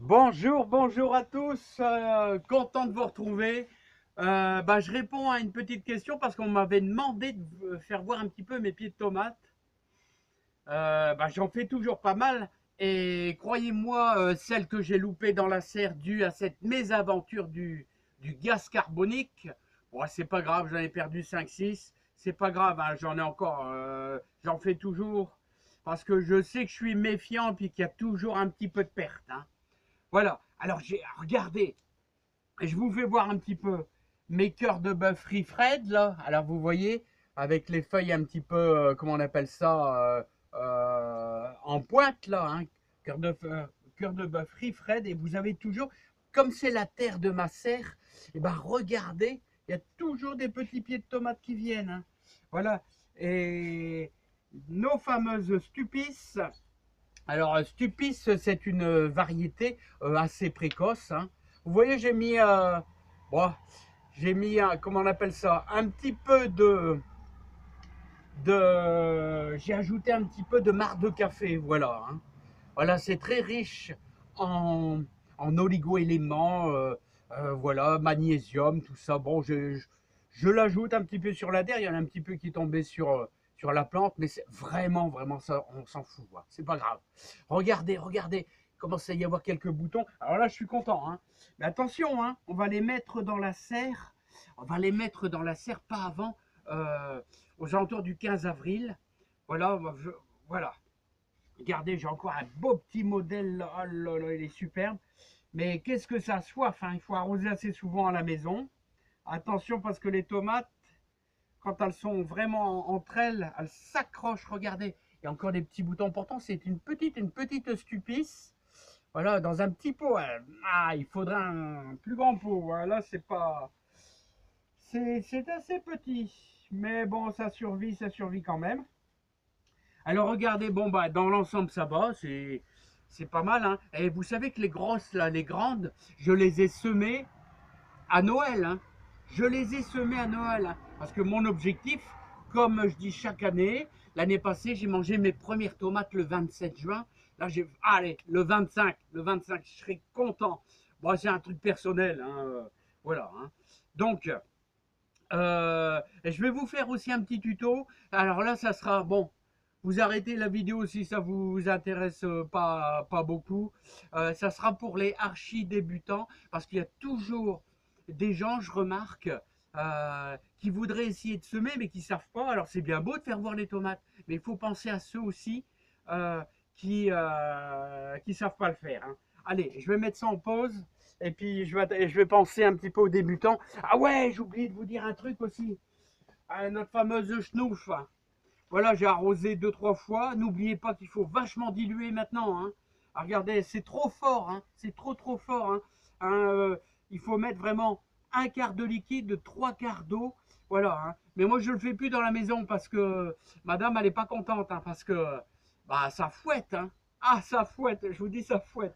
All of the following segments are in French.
Bonjour, bonjour à tous, content de vous retrouver. Je réponds à une petite question parce qu'on m'avait demandé de faire voir un petit peu mes pieds de tomates. J'en fais toujours pas mal et croyez-moi, celle que j'ai loupée dans la serre due à cette mésaventure du gaz carbonique, bon, c'est pas grave, j'en ai perdu 5, 6. C'est pas grave, hein, j'en ai encore, j'en fais toujours parce que je sais que je suis méfiant puis qu'il y a toujours un petit peu de perte, hein. Voilà. Alors, regardez, je vous fais voir un petit peu mes cœurs de bœuf Fred là. Alors, vous voyez, avec les feuilles un petit peu, comment on appelle ça, en pointe là, hein, cœur de bœuf Fred. Et vous avez toujours, comme c'est la terre de ma serre, et ben regardez, il y a toujours des petits pieds de tomates qui viennent, hein. Voilà. Et nos fameuses stupices, alors, Stupis, c'est une variété assez précoce, hein. Vous voyez, bon, j'ai mis comment on appelle ça, un petit peu j'ai ajouté un petit peu de marc de café, voilà, hein. Voilà, c'est très riche en, en oligo-éléments, voilà, magnésium, tout ça. Bon, je l'ajoute un petit peu sur la terre, il y en a un petit peu qui est tombé sur la plante, mais c'est vraiment, vraiment ça, on s'en fout, quoi. C'est pas grave. Regardez, regardez, il commence à y avoir quelques boutons. Alors là, je suis content, hein. Mais attention, hein, on va les mettre dans la serre. On va les mettre dans la serre pas avant, euh, aux alentours du 15 avril. Voilà, voilà. Regardez, j'ai encore un beau petit modèle là. Oh là là, il est superbe. Mais qu'est-ce que ça soif, hein. Il faut arroser assez souvent à la maison. Attention parce que les tomates, quand elles sont vraiment entre elles, elles s'accrochent. Regardez, il y a encore des petits boutons. Pourtant, c'est une petite stupice. Voilà, dans un petit pot. Ah, il faudrait un plus grand pot. Voilà, c'est pas. C'est assez petit. Mais bon, ça survit quand même. Alors regardez, bon dans l'ensemble ça va, c'est pas mal, hein. Et vous savez que les grosses là, les grandes, je les ai semées à Noël, hein. Je les ai semées à Noël, hein. Parce que mon objectif, comme je dis chaque année, l'année passée j'ai mangé mes premières tomates le 27 juin. Là allez, le 25, je serai content. Bon, c'est un truc personnel, hein, voilà, hein. Donc je vais vous faire aussi un petit tuto. Alors là, ça sera bon. Vous arrêtez la vidéo si ça vous intéresse pas beaucoup. Ça sera pour les archi débutants parce qu'il y a toujours des gens, je remarque, qui voudraient essayer de semer mais qui savent pas. Alors c'est bien beau de faire voir les tomates, mais il faut penser à ceux aussi euh, qui savent pas le faire, hein. Allez, je vais mettre ça en pause et puis je vais penser un petit peu aux débutants. Ah ouais, j'ai oublié de vous dire un truc aussi. Notre fameuse schnouf. Voilà, j'ai arrosé 2, 3 fois. N'oubliez pas qu'il faut vachement diluer maintenant, hein. Ah, regardez, c'est trop fort, hein. C'est trop fort, hein. Hein, il faut mettre vraiment un quart de liquide, 3 quarts d'eau. Voilà, hein. Mais moi, je ne le fais plus dans la maison parce que madame, elle n'est pas contente, hein, parce que ça fouette, hein. Ah, ça fouette, je vous dis, ça fouette.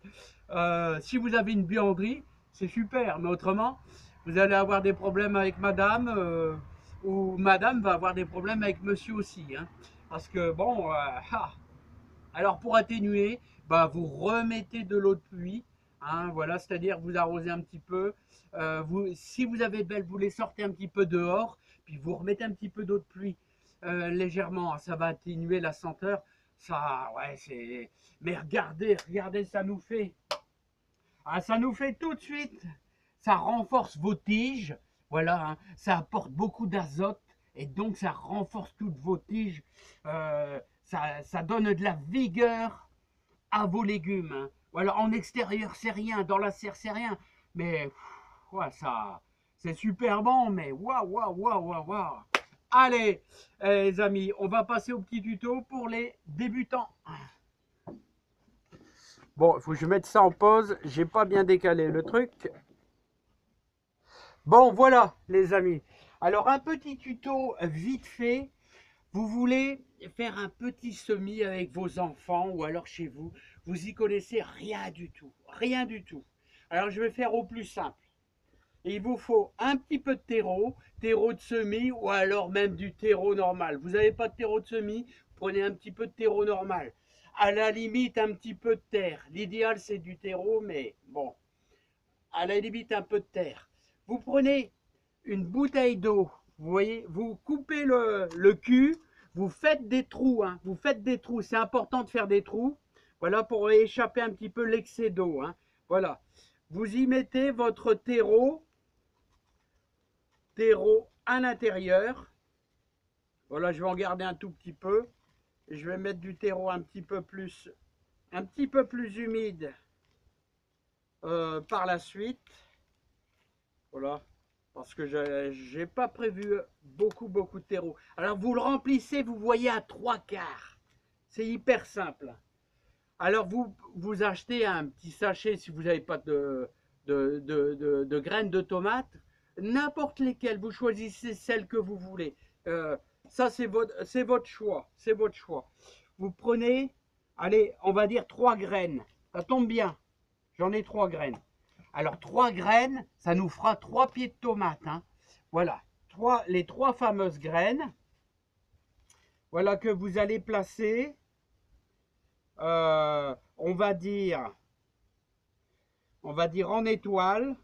Si vous avez une buanderie, c'est super, mais autrement, vous allez avoir des problèmes avec madame, ou madame va avoir des problèmes avec monsieur aussi, hein. Parce que bon, alors pour atténuer, vous remettez de l'eau de pluie, hein, voilà, c'est-à-dire vous arrosez un petit peu. Si vous avez belle, vous les sortez un petit peu dehors, puis vous remettez un petit peu d'eau de pluie légèrement, ça va atténuer la senteur. Ça, ouais, c'est. Mais regardez, regardez, ça nous fait tout de suite, ça renforce vos tiges, voilà, hein. Ça apporte beaucoup d'azote et donc ça renforce toutes vos tiges. Ça donne de la vigueur à vos légumes, hein. Voilà, en extérieur c'est rien, dans la serre c'est rien, mais ouais, ça, c'est super bon, mais waouh, waouh, waouh, waouh, waouh. Allez, les amis, on va passer au petit tuto pour les débutants. Bon, il faut que je mette ça en pause. J'ai pas bien décalé le truc. Bon, voilà, les amis. Alors, un petit tuto vite fait. Vous voulez faire un petit semis avec vos enfants ou alors chez vous. Vous y connaissez rien du tout. Rien du tout. Alors, je vais faire au plus simple. Il vous faut un petit peu de terreau de semis ou alors même du terreau normal. Vous n'avez pas de terreau de semis, prenez un petit peu de terreau normal. À la limite, un petit peu de terre. L'idéal, c'est du terreau, mais bon, à la limite, un peu de terre. Vous prenez une bouteille d'eau, vous voyez, vous coupez le cul, vous faites des trous, hein, vous faites des trous, c'est important de faire des trous, voilà, pour échapper un petit peu l'excès d'eau, hein, voilà. Vous y mettez votre terreau à l'intérieur, voilà, je vais en garder un tout petit peu, et je vais mettre du terreau un petit peu plus humide par la suite, voilà. Parce que je n'ai pas prévu beaucoup de terreau. Alors vous le remplissez, vous voyez, à 3/4. C'est hyper simple. Alors vous achetez un petit sachet si vous n'avez pas de graines de tomates. N'importe lesquelles, vous choisissez celle que vous voulez. Ça c'est votre choix. C'est votre choix. Vous prenez, allez, on va dire 3 graines. Ça tombe bien. J'en ai 3 graines. Alors 3 graines, ça nous fera 3 pieds de tomates, hein. Voilà, les 3 fameuses graines. Voilà que vous allez placer, on va dire en étoile.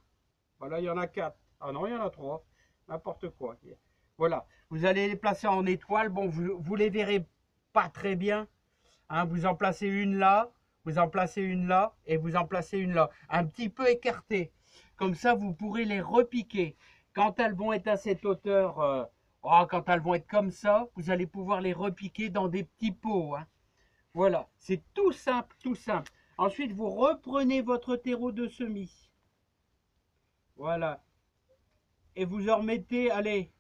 Voilà, il y en a 4. Ah non, il y en a 3. N'importe quoi. Voilà, vous allez les placer en étoile. Bon, vous les verrez pas très bien, hein. Vous en placez une là, vous en placez une là et vous en placez une là, un petit peu écartée. Comme ça, vous pourrez les repiquer. Quand elles vont être à cette hauteur, quand elles vont être comme ça, vous allez pouvoir les repiquer dans des petits pots, hein. Voilà, c'est tout simple, tout simple. Ensuite, vous reprenez votre terreau de semis. Voilà. Et vous en remettez, allez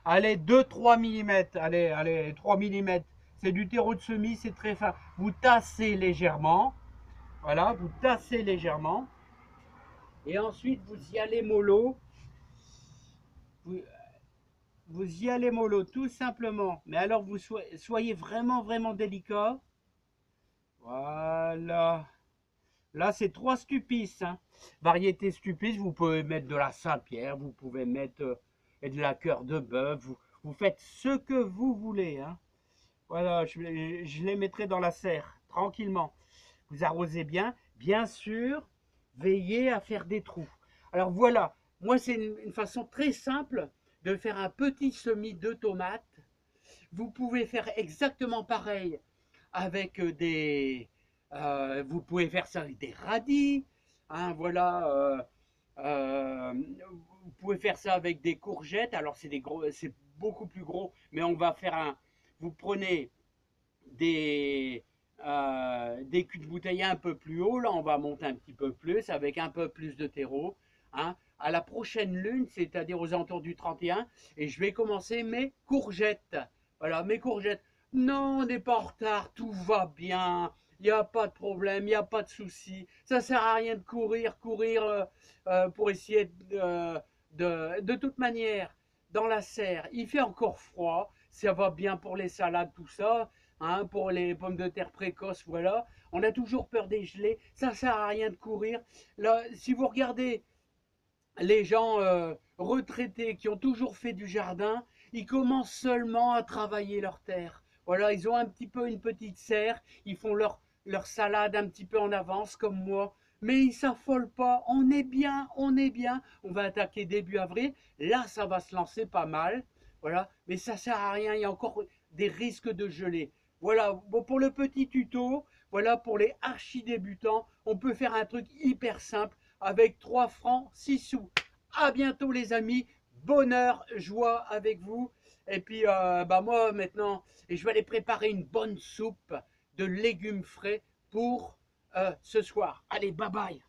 2-3 mm. Allez, 3 mm. C'est du terreau de semis, c'est très fin. Vous tassez légèrement. Voilà, vous tassez légèrement. Et ensuite, vous y allez mollo. Vous, vous y allez mollo, tout simplement. Mais alors, vous soyez vraiment délicat. Voilà. Là, c'est 3 stupices, hein. Variété stupice, vous pouvez mettre de la Saint-Pierre, vous pouvez mettre de la cœur de bœuf. Vous faites ce que vous voulez, hein. Voilà, je les mettrai dans la serre, tranquillement. Vous arrosez bien. Bien sûr, veillez à faire des trous. Alors voilà, moi c'est une façon très simple de faire un petit semis de tomates. Vous pouvez faire exactement pareil avec vous pouvez faire ça avec des radis, hein, voilà. Vous pouvez faire ça avec des courgettes. Alors c'est beaucoup plus gros, mais on va faire un. Vous prenez des culs de bouteille un peu plus haut. Là, on va monter un petit peu plus avec un peu plus de terreau, hein. À la prochaine lune, c'est-à-dire aux alentours du 31, et je vais commencer mes courgettes. Voilà, mes courgettes. Non, on n'est pas en retard, tout va bien. Il n'y a pas de problème, il n'y a pas de souci. Ça ne sert à rien de courir pour essayer de toute manière, dans la serre, il fait encore froid. Ça va bien pour les salades, tout ça. Hein, pour les pommes de terre précoces, voilà. On a toujours peur des gelées. Ça ne sert à rien de courir. Là, si vous regardez les gens retraités qui ont toujours fait du jardin, ils commencent seulement à travailler leur terre. Voilà, ils ont un petit peu une petite serre, ils font leur salade un petit peu en avance comme moi, mais ils s'affolent pas. On est bien, on est bien. On va attaquer début avril. Là, ça va se lancer pas mal. Voilà, mais ça sert à rien. Il y a encore des risques de gelée. Voilà, bon, pour le petit tuto, voilà, pour les archi débutants, on peut faire un truc hyper simple avec 3 francs 6 sous. À bientôt les amis, bonheur, joie avec vous. Et puis moi maintenant, je vais aller préparer une bonne soupe de légumes frais pour ce soir. Allez, bye bye.